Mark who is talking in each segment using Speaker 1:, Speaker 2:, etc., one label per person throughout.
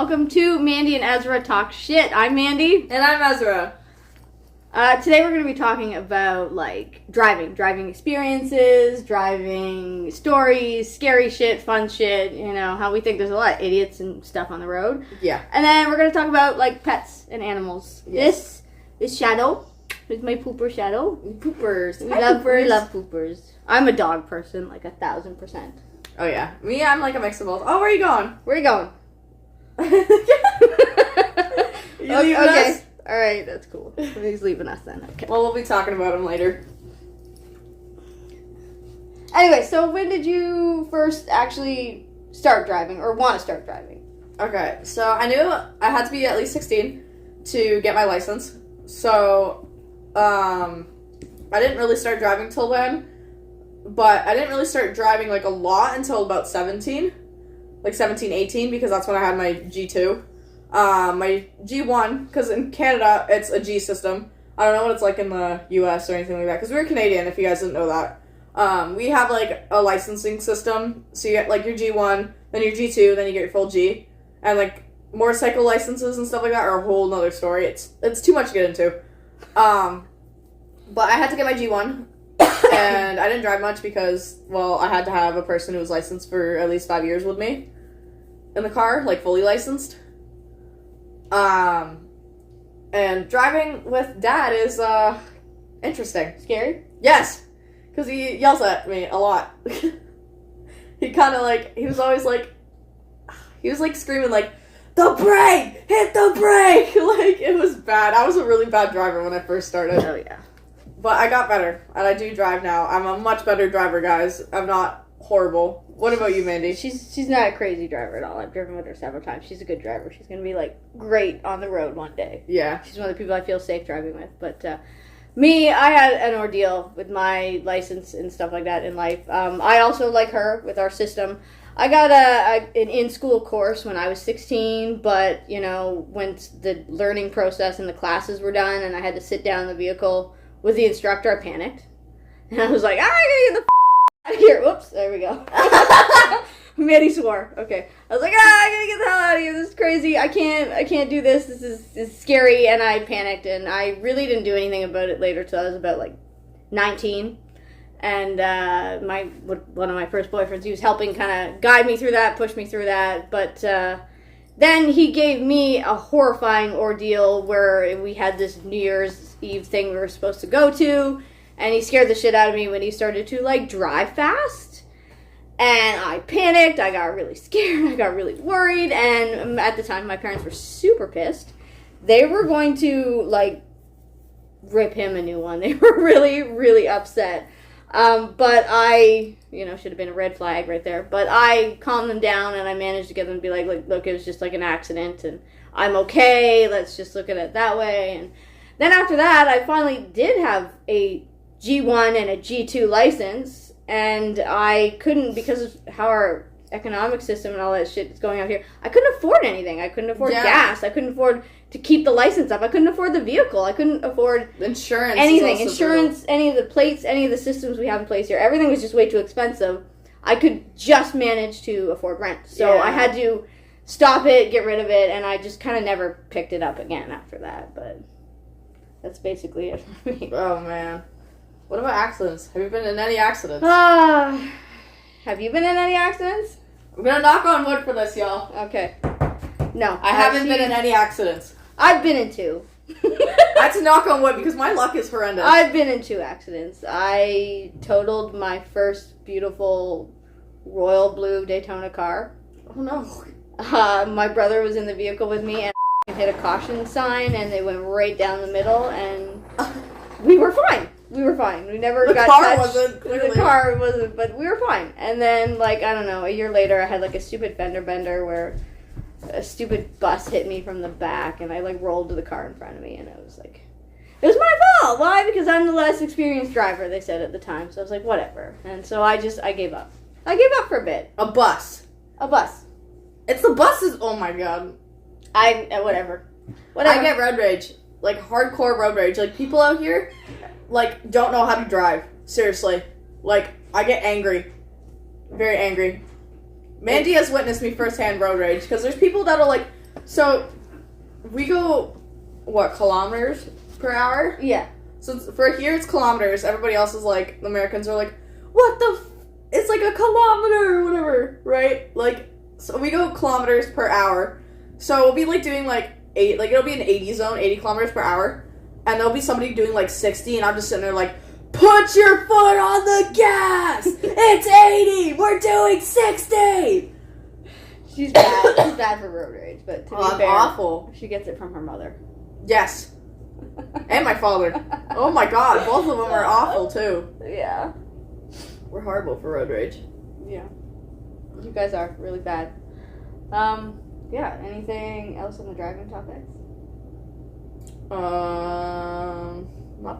Speaker 1: welcome to Mandi and Ezra Talk Shit. I'm Mandi.
Speaker 2: And I'm Ezra.
Speaker 1: Today we're going to be talking about, driving experiences, driving stories, scary shit, fun shit, how we think there's a lot of idiots and stuff on the road.
Speaker 2: Yeah.
Speaker 1: And then we're going to talk about, pets and animals.
Speaker 2: Yes.
Speaker 1: This Shadow is my pooper Shadow.
Speaker 2: Poopers.
Speaker 1: We love poopers. I'm a dog person, 1,000%.
Speaker 2: Oh, yeah. Me, I'm a mix of both. Oh, where are you going?
Speaker 1: Where are you going?
Speaker 2: You leaving us?
Speaker 1: Alright, that's cool. He's leaving us then. Okay.
Speaker 2: Well, we'll be talking about him later.
Speaker 1: Anyway, so when did you first actually start driving or want to start driving?
Speaker 2: Okay, so I knew I had to be at least 16 to get my license. So, I didn't really start driving till then. But I didn't really start driving, a lot until about 17. 17, 18, because that's when I had my G2. My G1, because in Canada, it's a G system. I don't know what it's like in the US or anything like that, because we're Canadian, if you guys didn't know that. We have, a licensing system. So you get, your G1, then your G2, then you get your full G. And, motorcycle licenses and stuff like that are a whole nother story. It's too much to get into. But I had to get my G1. And I didn't drive much because, I had to have a person who was licensed for at least 5 years with me in the car, fully licensed. And driving with Dad is, interesting.
Speaker 1: Scary?
Speaker 2: Yes! Because he yells at me a lot. He kind of, he was always, he was, screaming, the brake! Hit the brake! It was bad. I was a really bad driver when I first started.
Speaker 1: Oh, yeah.
Speaker 2: But I got better, and I do drive now. I'm a much better driver, guys. I'm not horrible. What about you, Mandi?
Speaker 1: She's not a crazy driver at all. I've driven with her several times. She's a good driver. She's going to be, great on the road one day.
Speaker 2: Yeah.
Speaker 1: She's one of the people I feel safe driving with. But, me, I had an ordeal with my license and stuff like that in life. I also, like her, with our system, I got an in-school course when I was 16, but, once the learning process and the classes were done and I had to sit down in the vehicle with the instructor, I panicked. And I was like, I gotta get the out of here. Whoops, there we go. Mandi swore. Okay. I was like, I gotta get the hell out of here. This is crazy. I can't do this. This is scary. And I panicked, and I really didn't do anything about it later till I was about 19. And one of my first boyfriends, he was helping kind of guide me through that, push me through that. But then he gave me a horrifying ordeal where we had this New Year's Eve thing we were supposed to go to, and he scared the shit out of me when he started to drive fast, and I panicked. I got really scared. I got really worried, and at the time my parents were super pissed. They were going to rip him a new one. They were really, really upset. But I, should have been a red flag right there. But I calmed them down, and I managed to get them to be look, it was just an accident, and I'm okay. Let's just look at it that way. And then after that, I finally did have a G1 and a G2 license, and I couldn't, because of how our economic system and all that shit is going out here, I couldn't afford anything. I couldn't afford gas. I couldn't afford to keep the license up. I couldn't afford the vehicle. I couldn't afford
Speaker 2: insurance.
Speaker 1: Anything. Insurance, any of the plates, any of the systems we have in place here. Everything was just way too expensive. I could just manage to afford rent. So I had to stop it, get rid of it, and I just kind of never picked it up again after that. But that's basically it for me.
Speaker 2: Oh, man. What about accidents? Have you been in any accidents?
Speaker 1: Have you been in any accidents?
Speaker 2: I'm gonna knock on wood for this, y'all.
Speaker 1: Okay. No.
Speaker 2: I haven't been in any accidents.
Speaker 1: I've been in 2.
Speaker 2: I had to knock on wood because my luck is horrendous.
Speaker 1: I've been in 2 accidents. I totaled my first beautiful royal blue Daytona car.
Speaker 2: Oh, no.
Speaker 1: My brother was in the vehicle with me and hit a caution sign, and they went right down the middle, and we were fine. We were fine. We never got touched.
Speaker 2: The car wasn't, clearly.
Speaker 1: The car wasn't, but we were fine. And then, I don't know, a year later, I had, a stupid fender bender where a stupid bus hit me from the back, and I, rolled to the car in front of me, and it was it was my fault. Why? Because I'm the less experienced driver, they said at the time. So I was like, whatever. And so I gave up. I gave up for a bit.
Speaker 2: A bus.
Speaker 1: A bus.
Speaker 2: It's the buses. Oh, my God.
Speaker 1: Whatever.
Speaker 2: I get road rage. Hardcore road rage. People out here don't know how to drive. Seriously. I get angry. Very angry. Mandi has witnessed me firsthand road rage, because there's people that'll, So, we go, what, kilometers per hour?
Speaker 1: Yeah.
Speaker 2: So, for here it's kilometers. Everybody else is like, the Americans are like, what the it's like a kilometer or whatever, right? Like, so we go kilometers per hour. So, we'll be, like, doing, like, it'll be an 80 zone, 80 kilometers per hour. And there'll be somebody doing, like, 60, and I'm just sitting there, like, put your foot on the gas! It's 80! We're doing 60!
Speaker 1: She's bad. She's bad for road rage, but to be fair,
Speaker 2: awful.
Speaker 1: She gets it from her mother.
Speaker 2: Yes. And my father. Oh my god, both of them are awful, too.
Speaker 1: Yeah.
Speaker 2: We're horrible for road rage.
Speaker 1: Yeah. You guys are really bad. Yeah, anything else on the driving topics?
Speaker 2: Not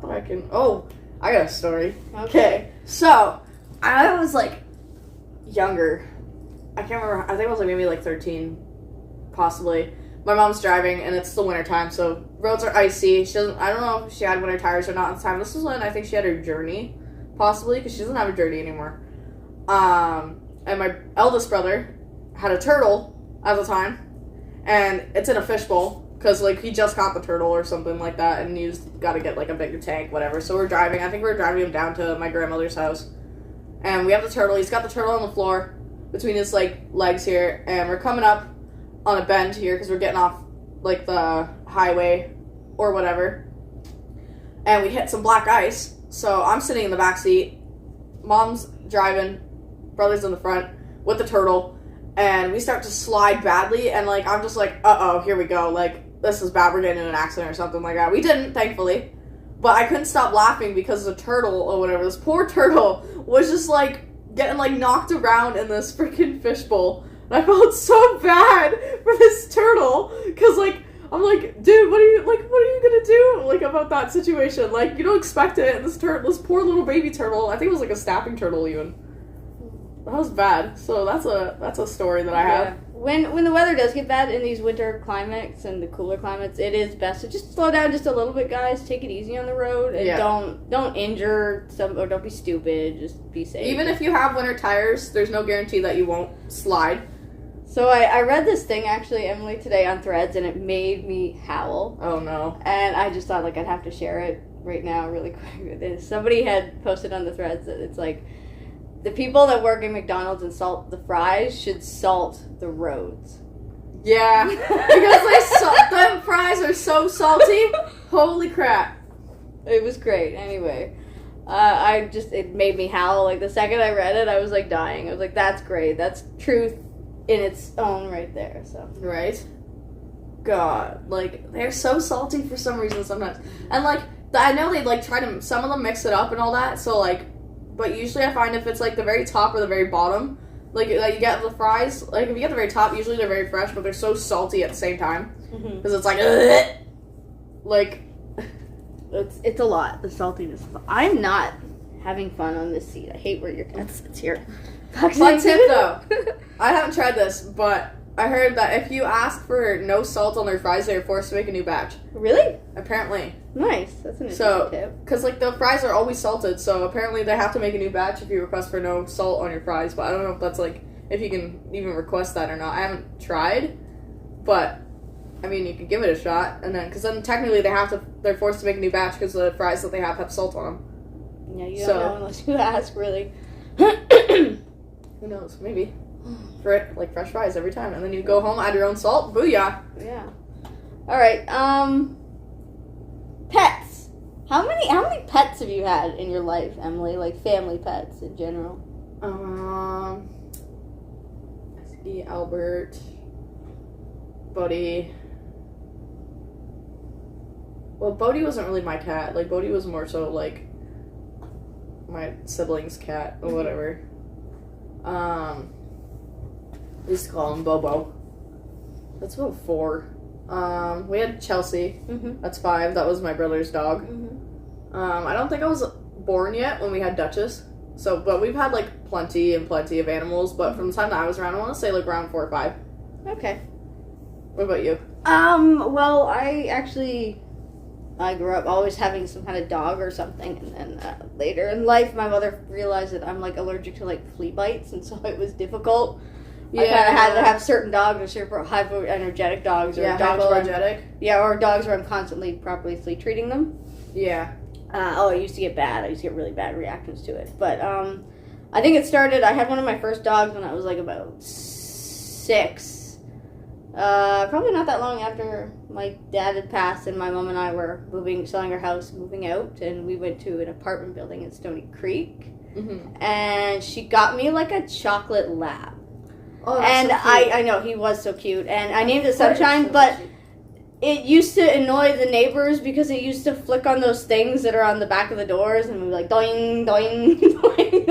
Speaker 2: that I can... Oh, I got a story.
Speaker 1: Okay.
Speaker 2: So, I was, like, younger. I can't remember. I think I was, like, maybe, like, 13, possibly. My mom's driving, and it's the winter time, so roads are icy. She doesn't... I don't know if she had winter tires or not at the time. This was when I think she had her Journey, possibly, because she doesn't have a Journey anymore. And my eldest brother had a turtle at the time, and it's in a fishbowl. Because, like, he just caught the turtle or something like that, and he's got to get, like, a bigger tank, whatever. So we're driving. I think we're driving him down to my grandmother's house. And we have the turtle. He's got the turtle on the floor between his, like, legs here. And we're coming up on a bend here because we're getting off, like, the highway or whatever. And we hit some black ice. So I'm sitting in the back seat. Mom's driving. Brother's in the front with the turtle. And we start to slide badly. And, like, I'm just like, uh-oh, here we go. Like, this is bad, we're getting in an accident or something like that. We didn't, thankfully. But I couldn't stop laughing because the turtle or whatever, this poor turtle, was just, like, getting, like, knocked around in this freaking fishbowl. And I felt so bad for this turtle. Because, like, I'm like, dude, what are you gonna do, like, about that situation? Like, you don't expect it. And this poor little baby turtle, I think it was, like, a snapping turtle, even. That was bad. So that's a story that I have.
Speaker 1: When the weather does get bad in these winter climates and the cooler climates, it is best to just slow down just a little bit, guys. Take it easy on the road and don't injure some, or don't be stupid. Just be safe.
Speaker 2: Even if you have winter tires, there's no guarantee that you won't slide.
Speaker 1: So I read this thing actually, Emily, today on Threads, and it made me howl.
Speaker 2: Oh no!
Speaker 1: And I just thought like I'd have to share it right now, really quick. Somebody had posted on the Threads that it's like, the people that work in McDonald's and salt the fries should salt the roads.
Speaker 2: Yeah, because them fries are so salty. Holy crap!
Speaker 1: It was great. Anyway, it made me howl. Like the second I read it, I was like dying. I was like, that's great. That's truth in its own right there. So
Speaker 2: right. God, like they're so salty for some reason sometimes, and like I know they like try to some of them mix it up and all that. So like. But usually I find if it's, like, the very top or the very bottom, like you get the fries, like, if you get the very top, usually they're very fresh, but they're so salty at the same time. Because it's like, ugh! Like...
Speaker 1: It's a lot, the saltiness. I'm not having fun on this seat. I hate where your cat sits here.
Speaker 2: Fun tip, though. I haven't tried this, but I heard that if you ask for no salt on their fries, they're forced to make a new batch.
Speaker 1: Really?
Speaker 2: Apparently.
Speaker 1: Nice. That's an interesting tip.
Speaker 2: Because, like, the fries are always salted, so apparently they have to make a new batch if you request for no salt on your fries, but I don't know if that's, like, if you can even request that or not. I haven't tried, but, I mean, you can give it a shot, and then, because then technically they're forced to make a new batch because the fries that they have salt on them.
Speaker 1: Yeah, you don't know unless you ask, really.
Speaker 2: Who knows? Maybe. For it, like, fresh fries every time, and then you go home, add your own salt, booyah!
Speaker 1: Yeah. Alright, pets. How many pets have you had in your life, Emily? Like family pets in general?
Speaker 2: Husky, Albert, Buddy. Well, Bodie wasn't really my cat. Like, Bodie was more so, like, my sibling's cat, or whatever. We used to call him Bobo. That's about 4. We had Chelsea.
Speaker 1: Mm-hmm.
Speaker 2: That's 5. That was my brother's dog.
Speaker 1: Mm-hmm.
Speaker 2: I don't think I was born yet when we had Duchess. So, but we've had, like, plenty of animals. But from the time that I was around, I want to say, like, around 4 or 5.
Speaker 1: Okay.
Speaker 2: What about you?
Speaker 1: Well, I grew up always having some kind of dog or something. And then later in life, my mother realized that I'm, like, allergic to, like, flea bites. And so it was difficult I kind of had to have certain dogs, or super hyper-energetic dogs, or dogs
Speaker 2: hypoenergetic.
Speaker 1: or dogs where I'm constantly properly treating them.
Speaker 2: Yeah.
Speaker 1: It used to get bad. I used to get really bad reactions to it. But I think it started, I had one of my first dogs when I was like about 6. Probably not that long after my dad had passed and my mom and I were selling our house, moving out, and we went to an apartment building in Stony Creek. Mm-hmm. And she got me like a chocolate lab.
Speaker 2: Oh,
Speaker 1: and
Speaker 2: so cute.
Speaker 1: I know, he was so cute. And I named it Sunshine, but it used to annoy the neighbors because it used to flick on those things that are on the back of the doors and we'd be like, doing, doing, doing.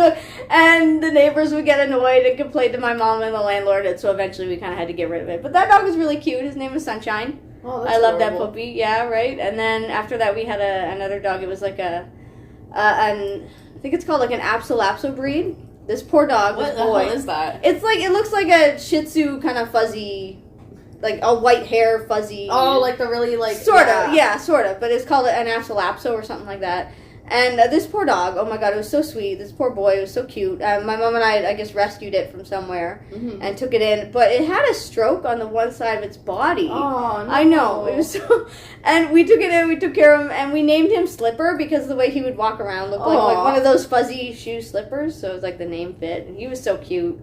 Speaker 1: And the neighbors would get annoyed and complain to my mom and the landlord, and so eventually we kind of had to get rid of it. But that dog was really cute. His name was Sunshine.
Speaker 2: Oh, that's
Speaker 1: I love
Speaker 2: adorable.
Speaker 1: that puppy. Yeah, right? And then after that we had another dog. It was like I think it's called like an Apso breed. This poor dog,
Speaker 2: What
Speaker 1: this
Speaker 2: the
Speaker 1: boy.
Speaker 2: hell is that?
Speaker 1: It's like, it looks like a Shih Tzu kind of fuzzy, like a white hair fuzzy.
Speaker 2: Oh, like the really like...
Speaker 1: Sort of. But it's called an Apso or something like that. And this poor dog, oh my god, it was so sweet. This poor boy, it was so cute. My mom and I guess, rescued it from somewhere and took it in. But it had a stroke on the one side of its body.
Speaker 2: Oh, no.
Speaker 1: I know. It was so... And we took it in, we took care of him, and we named him Slipper because the way he would walk around looked like one of those fuzzy shoe slippers. So it was like the name fit. And he was so cute.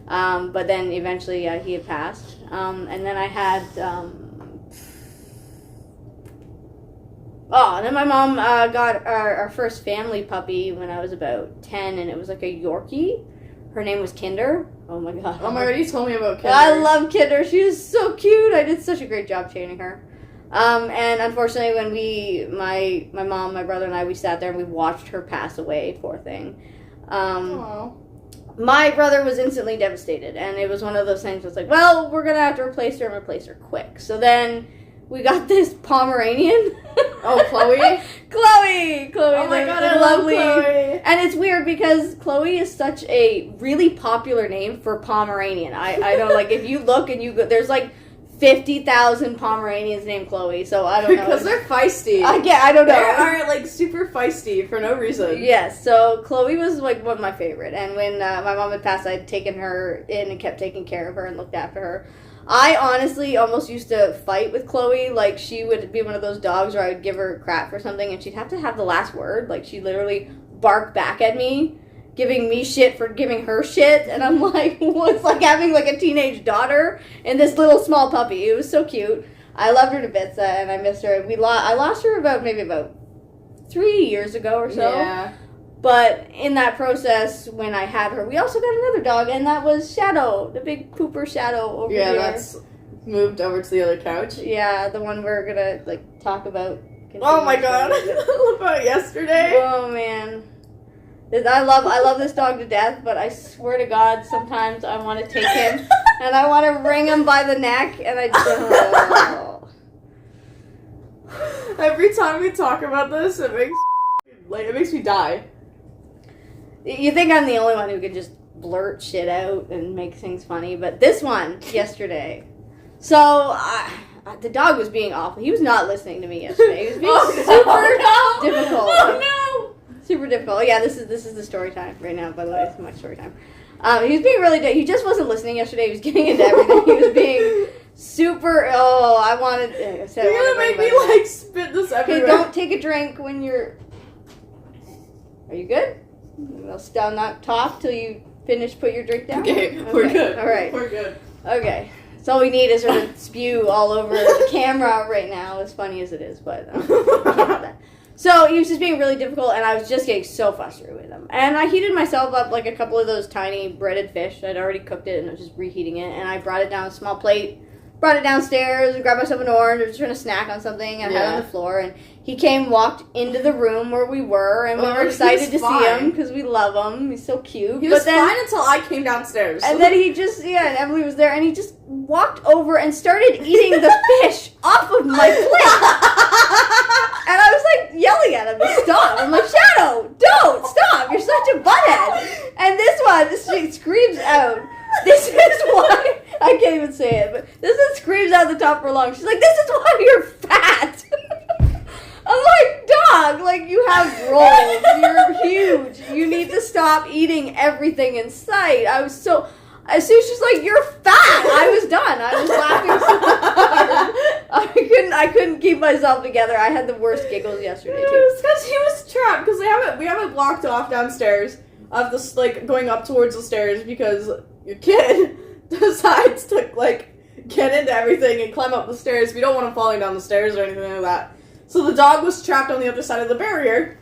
Speaker 1: But then eventually he had passed. And then I had... and then my mom got our first family puppy when I was about 10, and it was like a Yorkie. Her name was Kinder. Oh my god.
Speaker 2: Oh my god, you told me about Kinder.
Speaker 1: I love Kinder. She was so cute. I did such a great job training her. And unfortunately, when my mom, my brother, and I, we sat there and we watched her pass away, poor thing. My brother was instantly devastated, and it was one of those things that's like, well, we're going to have to replace her and replace her quick. So then we got this Pomeranian.
Speaker 2: Oh, Chloe?
Speaker 1: Chloe!
Speaker 2: Oh my god, I love Chloe.
Speaker 1: And it's weird because Chloe is such a really popular name for Pomeranian. I don't, like, if you look and you go, there's like 50,000 Pomeranians named Chloe, so I don't know.
Speaker 2: Because they're feisty.
Speaker 1: I don't know.
Speaker 2: They are, like, super feisty for no reason.
Speaker 1: Yes, so Chloe was, like, one of my favorite. And when my mom had passed, I'd taken her in and kept taking care of her and looked after her. I honestly almost used to fight with Chloe. Like, she would be one of those dogs where I would give her crap for something, and she'd have to have the last word. Like, she'd literally bark back at me, giving me shit for giving her shit. And I'm like, well, it's like having, like, a teenage daughter and this little small puppy. It was so cute. I loved her to bits, and I missed her. I lost her about 3 years ago or so.
Speaker 2: Yeah.
Speaker 1: But in that process, when I had her, we also got another dog, and that was Shadow, the big pooper Shadow over here.
Speaker 2: Yeah, that's moved over to the other couch.
Speaker 1: Yeah, the one we're gonna, like, talk about.
Speaker 2: Oh my god, about yesterday.
Speaker 1: Oh man, I love this dog to death, but I swear to God, sometimes I want to take him and I want to wring him by the neck, and I just.
Speaker 2: Every time we talk about this, it makes me die.
Speaker 1: You think I'm the only one who could just blurt shit out and make things funny, but this one, yesterday. So, the dog was being awful. He was not listening to me yesterday. He was being super difficult.
Speaker 2: Oh no!
Speaker 1: Super difficult. Yeah, this is the story time right now, by the way. It's my story time. He was being really... He just wasn't listening yesterday. He was getting into everything. He was being super... I wanted...
Speaker 2: You're gonna make me, like, spit this everywhere.
Speaker 1: Okay, don't take a drink when you're... Are you good? I'll not talk till you put your drink down?
Speaker 2: Okay, we're good.
Speaker 1: All right.
Speaker 2: We're good.
Speaker 1: Okay. So all we need is her to spew all over the camera right now, as funny as it is, but we can't have that. So he was just being really difficult, and I was just getting so frustrated with him. And I heated myself up like a couple of those tiny breaded fish. I'd already cooked it, and I was just reheating it, and I brought it down a small plate, brought it downstairs, and grabbed myself an orange. I was trying to snack on something, and I had it on the floor, and he walked into the room where we were, and we were excited to see him, because we love him. He's so cute.
Speaker 2: He was fine until I came downstairs.
Speaker 1: And then he just, and Emily was there, and he just walked over and started eating the fish off of my plate. And I was like yelling at him to stop. I'm like, Shadow, don't stop. You're such a butthead. And this one, she screams out, this is why, I can't even say it, but this one screams out the top of her lungs. She's like, this is why you're fat. I'm like, dog, like, you have rolls. You're huge. You need to stop eating everything in sight. As soon as she's like, "You're fat," I was done. I was laughing so hard. I couldn't keep myself together. I had the worst giggles yesterday too.
Speaker 2: It was because he was trapped because we have it blocked off downstairs of this like going up towards the stairs because your kid decides to like get into everything and climb up the stairs. We don't want him falling down the stairs or anything like that. So the dog was trapped on the other side of the barrier,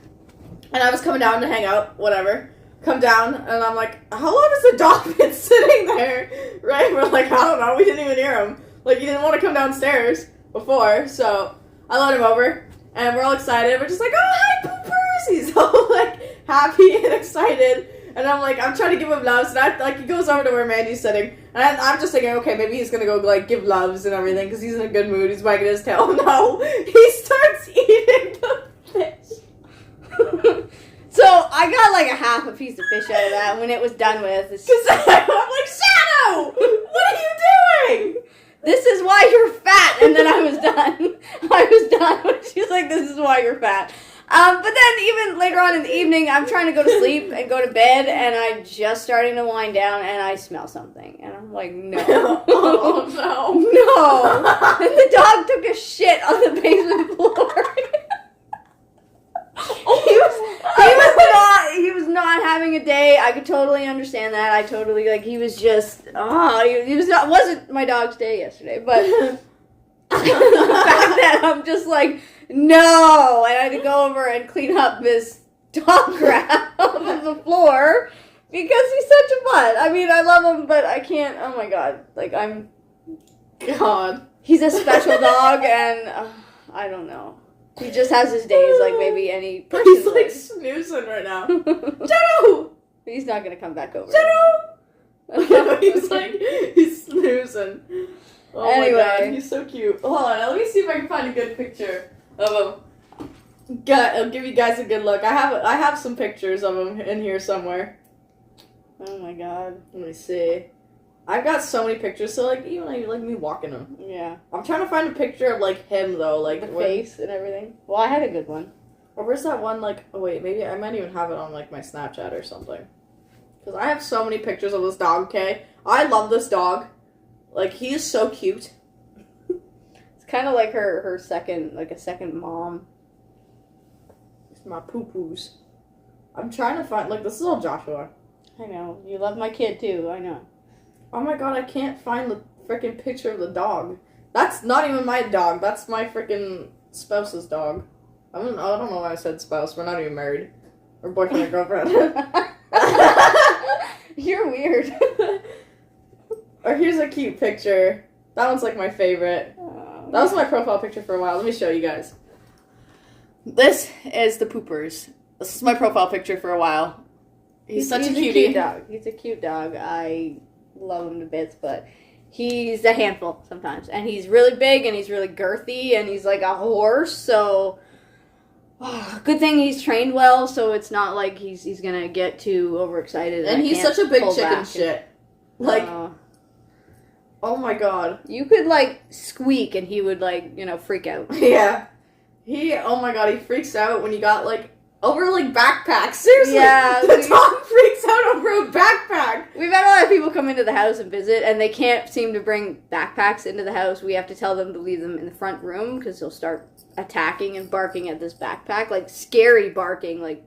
Speaker 2: and I was coming down to hang out, whatever. Come down, and I'm like, how long has the dog been sitting there? Right? We're like, I don't know, we didn't even hear him. Like, he didn't want to come downstairs before, so I let him over, and we're all excited. We're just like, oh, hi, poopers! He's all, like, happy and excited, and I'm like, I'm trying to give him loves, and he goes over to where Mandy's sitting, and I'm just thinking, okay, maybe he's gonna go, like, give loves and everything, because he's in a good mood, he's wagging his tail. No, he starts eating the fish.
Speaker 1: So I got like a half a piece of fish out of that when it was done with.
Speaker 2: Because I'm like, Shadow, what are you doing?
Speaker 1: This is why you're fat. And then I was done. I was done. She's like, this is why you're fat. But then even later on in the evening, I'm trying to go to sleep and go to bed, and I'm just starting to wind down, and I smell something. And I'm like, no.
Speaker 2: Oh, no.
Speaker 1: No. And the dog took a shit on the basement floor. He was not having a day. I could totally understand that. I totally, like, he was just, wasn't my dog's day yesterday, but the fact that I'm just like, no, and I had to go over and clean up this dog crap off of the floor because he's such a butt. I mean, I love him, but I can't, oh my god, like,
Speaker 2: God.
Speaker 1: He's a special dog, and I don't know. He just has his days like maybe any person.
Speaker 2: He's like snoozing right now. Shadow!
Speaker 1: He's not gonna come back over.
Speaker 2: Shadow! he's snoozing. Oh
Speaker 1: anyway.
Speaker 2: My god, he's so cute. Hold on, let me see if I can find a good picture of him. I'll give you guys a good look. I have some pictures of him in here somewhere.
Speaker 1: Oh my god.
Speaker 2: Let me see. I've got so many pictures, so like even like me walking him.
Speaker 1: Yeah.
Speaker 2: I'm trying to find a picture of like him though, like
Speaker 1: the face and everything. Well, I had a good one.
Speaker 2: Or where's that one? Like, oh wait, maybe I might even have it on like my Snapchat or something. Because I have so many pictures of this dog. Okay, I love this dog. Like he is so cute.
Speaker 1: It's kind of like her second, like a second mom.
Speaker 2: It's my poo poos. I'm trying to find like this is all Joshua.
Speaker 1: I know you love my kid too. I know.
Speaker 2: Oh my god, I can't find the freaking picture of the dog. That's not even my dog. That's my freaking spouse's dog. I don't know why I said spouse. We're not even married. We're boyfriend and girlfriend.
Speaker 1: You're weird.
Speaker 2: Or here's a cute picture. That one's like my favorite. That was my profile picture for a while. Let me show you guys. This is the poopers. This is my profile picture for a while. He's such a cutie.
Speaker 1: Cute dog. He's a cute dog. I love him to bits, but he's a handful sometimes. And he's really big, and he's really girthy, and he's like a horse, so good thing he's trained well, so it's not like he's gonna get too overexcited.
Speaker 2: And he's such a big chicken shit. Like, oh my god.
Speaker 1: You could, like, squeak, and he would, like, freak out.
Speaker 2: Yeah. Oh my god, he freaks out when you got, like, over, like, backpacks. Seriously.
Speaker 1: Yeah.
Speaker 2: The dog freaks out over a backpack.
Speaker 1: We've had a lot of people come into the house and visit, and they can't seem to bring backpacks into the house. We have to tell them to leave them in the front room, because they'll start attacking and barking at this backpack. Like, scary barking, like,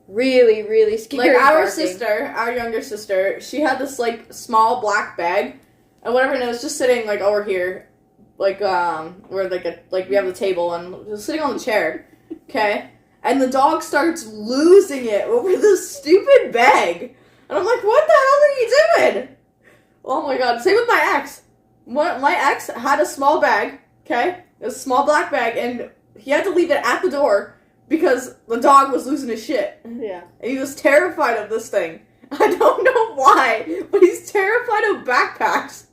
Speaker 1: really, really scary
Speaker 2: Like, our
Speaker 1: barking.
Speaker 2: sister, our younger sister, she had this, like, small black bag, and whatever, and it was just sitting, like, over here, like, where, like, we have the table, and it was sitting on the chair, okay? And the dog starts losing it over this stupid bag. And I'm like, what the hell are you doing? Oh my god. Same with my ex. My ex had a small bag, okay? A small black bag, and he had to leave it at the door because the dog was losing his shit.
Speaker 1: Yeah.
Speaker 2: And he was terrified of this thing. I don't know why, but he's terrified of backpacks.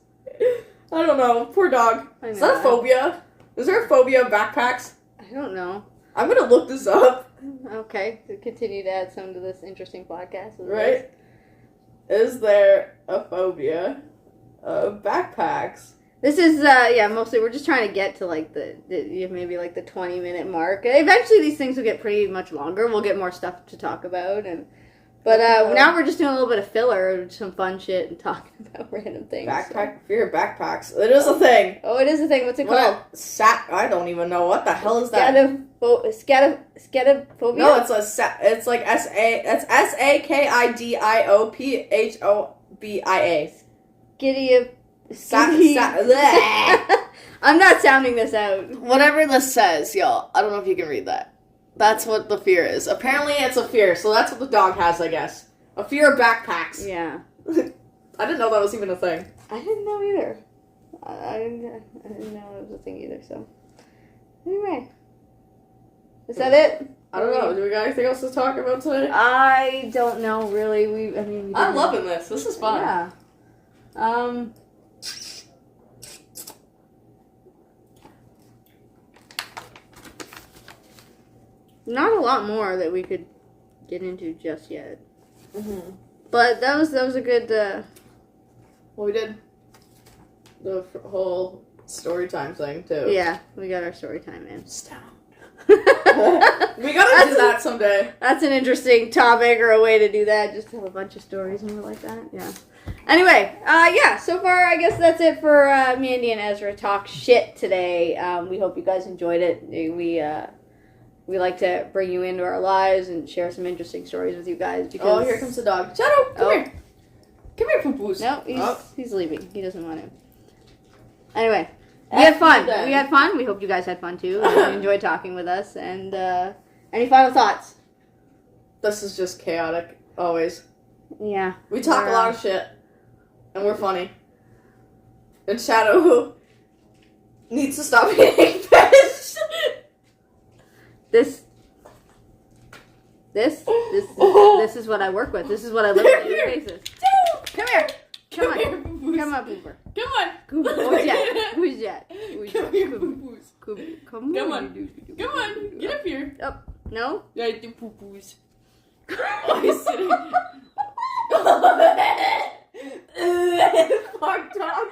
Speaker 2: I don't know. Poor dog. Is that a phobia? Is there a phobia of backpacks?
Speaker 1: I don't know.
Speaker 2: I'm gonna look this up.
Speaker 1: Okay, to continue to add some to this interesting podcast.
Speaker 2: Right? Is there a phobia of backpacks?
Speaker 1: This is, mostly we're just trying to get to, like, the maybe, like, the 20-minute mark. Eventually these things will get pretty much longer. We'll get more stuff to talk about, But now we're just doing a little bit of filler, some fun shit, and talking about random things.
Speaker 2: Fear of backpacks. It is a thing.
Speaker 1: Oh, it is a thing. What's it called?
Speaker 2: I don't even know. What the hell is that?
Speaker 1: Scatophobia?
Speaker 2: No, it's like that's SAKIDIOPHOBIA.
Speaker 1: I'm not sounding this out.
Speaker 2: Whatever this says, y'all. I don't know if you can read that. That's what the fear is. Apparently, it's a fear, so that's what the dog has, I guess. A fear of backpacks.
Speaker 1: Yeah.
Speaker 2: I didn't know that was even a thing.
Speaker 1: I didn't know either. I didn't know it was a thing either, so. Anyway. Is that it?
Speaker 2: I don't know. Do we got anything else to talk about today?
Speaker 1: I don't know, really.
Speaker 2: I'm loving this. This is fun.
Speaker 1: Yeah. Not a lot more that we could get into just yet.
Speaker 2: Mm-hmm.
Speaker 1: But that was a good.
Speaker 2: Well, we did the whole story time thing too.
Speaker 1: Yeah, we got our story time in.
Speaker 2: Stoned. We gotta do that someday.
Speaker 1: That's an interesting topic or a way to do that. Just have a bunch of stories and like that. Yeah. Anyway, yeah. So far, I guess that's it for Mandi and Ezra talk shit today. We hope you guys enjoyed it. We like to bring you into our lives and share some interesting stories with you guys. Because
Speaker 2: here comes the dog. Shadow, come here. Come here, poo-poos.
Speaker 1: No, he's leaving. He doesn't want to. Anyway, we had fun. We had fun. We hope you guys had fun too. And enjoyed talking with us. And any final thoughts?
Speaker 2: This is just chaotic, always.
Speaker 1: Yeah.
Speaker 2: We talk a lot of shit. And we're funny. And Shadow needs to stop eating fish. This
Speaker 1: is what I work with. This is what I live with on a daily basis. Come here. Come on, Cooper.
Speaker 2: Come on.
Speaker 1: Who's that?
Speaker 2: Come here, poo-poos.
Speaker 1: Come on.
Speaker 2: Come on. Get up here.
Speaker 1: Oh, no?
Speaker 2: Yeah, I do poo-poos. Oh, he's sitting. Fuck, dog.